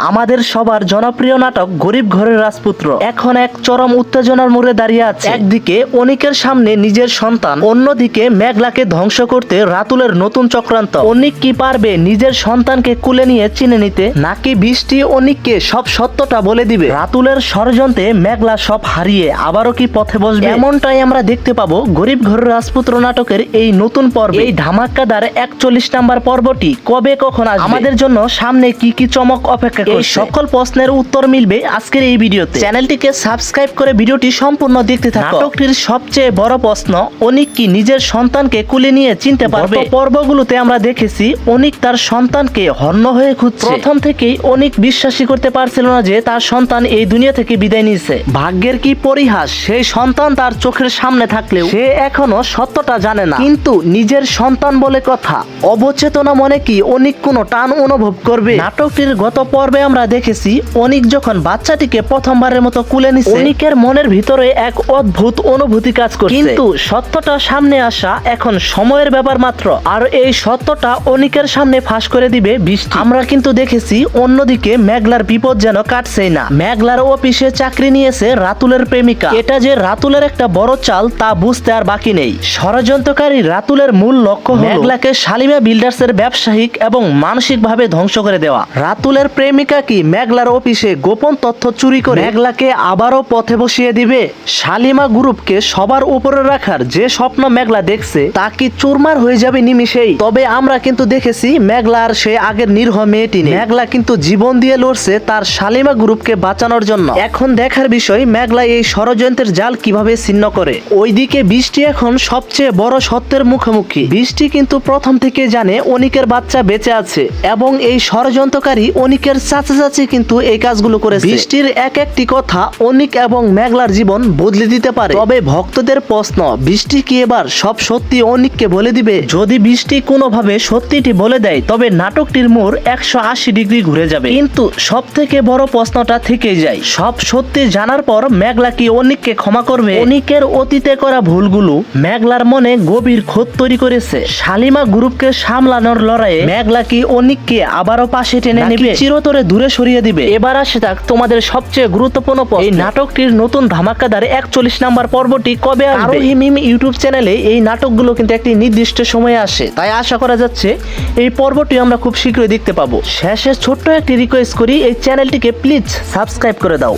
আমাদের সবার জনপ্রিয় নাটক গরিব ঘরের রাজপুত্র এখন এক চরম উত্তেজনার মোড়ে দাঁড়িয়ে আছে। একদিকে অনিকের সামনে নিজের সন্তান, অন্যদিকে মেঘলাকে ধ্বংস করতে রাতুলের নতুন চক্রান্ত। অনিক কি পারবে নিজের সন্তানকে কুলে নিয়ে চিনে নিতে, নাকি বৃষ্টি অনিককে সব সত্যটা বলে দিবে? রাতুলের ষড়যন্ত্রে মেঘলা সব হারিয়ে আবারও কি পথে বসবে? এমনটাই আমরা দেখতে পাবো গরিব ঘরের রাজপুত্র নাটকের এই নতুন পর্বে। এই ধামাকাদার 41 নাম্বার পর্বটি কবে কখন আসবে, আমাদের জন্য সামনে কি কি চমক অপেক্ষা করছে, এই সকল প্রশ্নের উত্তর মিলবে আজকের এই ভিডিওতে। চ্যানেলটিকে সাবস্ক্রাইব করে ভিডিওটি সম্পূর্ণ দেখতে থাকো। নাটকটির সবচেয়ে বড় প্রশ্ন, অনিক কি নিজের সন্তানকে কুলে নিয়ে চিনতে পারবে? পর্বগুলোতে আমরা দেখেছি অনিক তার সন্তানকে হন্য হয়ে খুঁজছে। প্রথম থেকেই অনিক বিশ্বাসই করতে পারছিল না যে তার সন্তান এই দুনিয়া থেকে বিদায় নিয়েছে। ভাগ্যের কি পরিহাস, সেই সন্তান তার চোখের সামনে থাকলেও সে এখনো সত্যটা জানে না। কিন্তু নিজের সন্তান বলে কথা, অবচেতনা মনে কি অনিক কোনো টান অনুভব করবে? নাটকটির গত পর্বে আমরা দেখেছি অনিক যখন বাচ্চাটিকে প্রথমবারের মতো কুলে নিছে, অনিকের মনের ভিতরে এক অদ্ভুত অনুভূতি কাজ করছে। কিন্তু সত্যটা সামনে আসা এখন সময়ের ব্যাপার মাত্র। আর এই সত্যটা অনিকের সামনে ফাঁস করে দিবে বৃষ্টি। আমরা কিন্তু দেখেছি অন্যদিকে মেঘলার বিপদ যেন কাটছেই না। মেঘলার অফিসে চাকরি নিয়েছে রাতুলের প্রেমিকা। এটা যে রাতুলের একটা বড় চাল তা বুঝতে আর বাকি নেই। ষড়যন্ত্রকারী রাতুলের মূল লক্ষ্য হলো মেঘলাকে শালিমা বিল্ডার্সের ব্যবসায়িক এবং মানসিকভাবে ধ্বংস করে দেওয়া। রাতুলের প্রেমিকা কি মেঘলার অফিসে গোপন তথ্য চুরি করে মেঘলাকে আবারও পথে বসিয়ে দিবে? শালিমা গ্রুপকে সবার উপরে রাখার যে স্বপ্ন মেঘলা দেখছে তা কি চুরমার হয়ে যাবে নিমিষেই? তবে আমরা কিন্তু দেখেছি মেঘলা আর সে আগের নিরীহ মেয়েটি নেই। মেঘলা কিন্তু জীবন দিয়ে লড়ছে তার শালিমা গ্রুপকে বাঁচানোর জন্য। এখন দেখার বিষয় মেঘলা এই ষড়যন্ত্রের জাল কিভাবে ছিন্ন করে। ওইদিকে বৃষ্টি এখন সবচেয়ে বড় সত্যের মুখোমুখি। বৃষ্টি কিন্তু প্রথম থেকে জানে অনিকের বাচ্চা বেঁচে আছে এবং এই ষড়যন্ত্রকারী অনিকের চাচা চাচি কিন্তু এই কাজগুলো করেছে। বৃষ্টির এক একটি কথা অনিক এবং মেঘলার জীবন বদলে দিতে পারে। তবে ভক্তদের প্রশ্ন, বৃষ্টি কি এবার সব সত্যি অনিককে বলে দিবে? যদি বৃষ্টি কোনোভাবে সত্যিটি বলে দেয় তবে নাটকটির মোড় 180 ডিগ্রি ঘুরে যাবে। কিন্তু সব থেকে বড় প্রশ্নটা থেকেই যায়, সব সত্যি জানার পর মেঘলা কি অনিককে ক্ষমা করবে? অনিকের অতীতে করা ভুলগুলো মেঘলার মনে গভীর ক্ষত তৈরি করেছে। শালিমা গ্রুপকে সামলানোর লড়াইয়ে মেঘলা কি অনিককে আবারও পাশে টেনে নেবে, চিরতরে দূরে সরিয়ে দিবে? এবার আসে থাক তোমাদের সবচেয়ে গুরুত্বপূর্ণ প্রশ্ন, এই নাটকটির নতুন ধামাকাদার 41 নাম্বার পর্বটি কবে আসবে? আরোহী মিম ইউটিউব চ্যানেলে এই নাটকগুলো কিন্তু একটি নির্দিষ্ট সময়ে আসে, তাই আশা করা যাচ্ছে এই পর্বটি আমরা খুব শীঘ্রই দেখতে পাবো। শেষে ছোট্ট একটি রিকোয়েস্ট করি, এই চ্যানেলটিকে প্লিজ সাবস্ক্রাইব করে দাও।